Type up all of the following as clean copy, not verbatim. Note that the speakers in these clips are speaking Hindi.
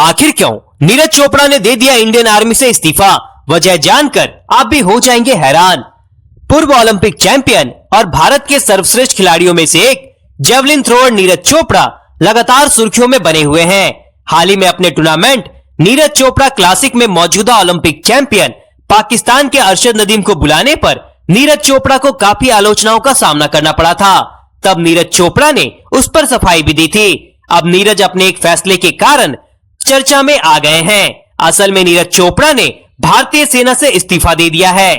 आखिर क्यों नीरज चोपड़ा ने दे दिया इंडियन आर्मी से इस्तीफा? वजह जानकर आप भी हो जाएंगे हैरान। पूर्व ओलंपिक चैंपियन और भारत के सर्वश्रेष्ठ खिलाड़ियों में से एक जेवलिन थ्रोअर नीरज चोपड़ा लगातार सुर्खियों में बने हुए हैं। हाल ही में अपने टूर्नामेंट नीरज चोपड़ा क्लासिक में मौजूदा ओलंपिक चैंपियन पाकिस्तान के अरशद नदीम को बुलाने पर नीरज चोपड़ा को काफी आलोचनाओं का सामना करना पड़ा था। तब नीरज चोपड़ा ने उस पर सफाई भी दी थी। अब नीरज अपने एक फैसले के कारण चर्चा में आ गए हैं। असल में नीरज चोपड़ा ने भारतीय सेना से इस्तीफा दे दिया है।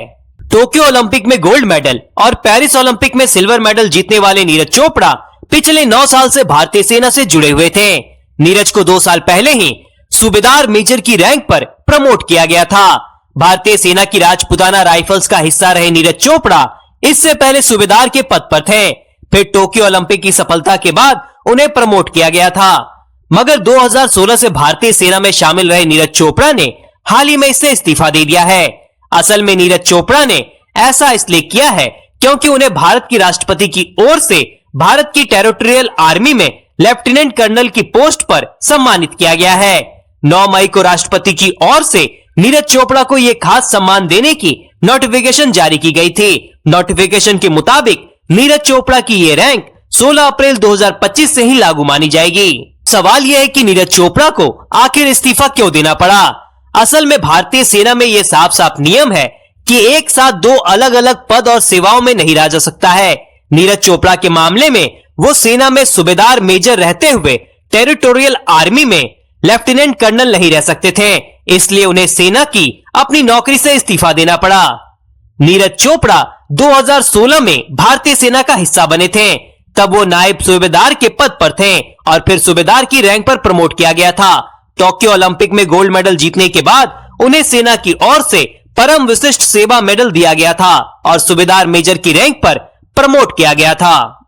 टोक्यो ओलंपिक में गोल्ड मेडल और पेरिस ओलंपिक में सिल्वर मेडल जीतने वाले नीरज चोपड़ा पिछले 9 साल से भारतीय सेना से जुड़े हुए थे। नीरज को 2 साल पहले ही सूबेदार मेजर की रैंक पर प्रमोट किया गया था। भारतीय सेना की राजपुताना राइफल्स का हिस्सा रहे नीरज चोपड़ा इससे पहले सूबेदार के पद पर थे। फिर टोक्यो ओलंपिक की सफलता के बाद उन्हें प्रमोट किया गया था, मगर 2016 से भारतीय सेना में शामिल रहे नीरज चोपड़ा ने हाल ही में इससे इस्तीफा दे दिया है। असल में नीरज चोपड़ा ने ऐसा इसलिए किया है क्योंकि उन्हें भारत की राष्ट्रपति की ओर से भारत की टेरिटोरियल आर्मी में लेफ्टिनेंट कर्नल की पोस्ट पर सम्मानित किया गया है। 9 मई को राष्ट्रपति की ओर से नीरज चोपड़ा को यह खास सम्मान देने की नोटिफिकेशन जारी की गई थी। नोटिफिकेशन के मुताबिक नीरज चोपड़ा की ये रैंक 16 अप्रैल 2025 से ही लागू मानी जाएगी। सवाल यह है कि नीरज चोपड़ा को आखिर इस्तीफा क्यों देना पड़ा? असल में भारतीय सेना में यह साफ साफ नियम है कि एक साथ 2 अलग अलग पद और सेवाओं में नहीं रहा जा सकता है। नीरज चोपड़ा के मामले में वो सेना में सूबेदार मेजर रहते हुए टेरिटोरियल आर्मी में लेफ्टिनेंट कर्नल नहीं रह सकते थे, इसलिए उन्हें सेना की अपनी नौकरी से इस्तीफा देना पड़ा। नीरज चोपड़ा 2016 में भारतीय सेना का हिस्सा बने थे। तब वो नायब सूबेदार के पद पर थे और फिर सूबेदार की रैंक पर प्रमोट किया गया था। टोक्यो ओलंपिक में गोल्ड मेडल जीतने के बाद उन्हें सेना की ओर से परम विशिष्ट सेवा मेडल दिया गया था और सूबेदार मेजर की रैंक पर प्रमोट किया गया था।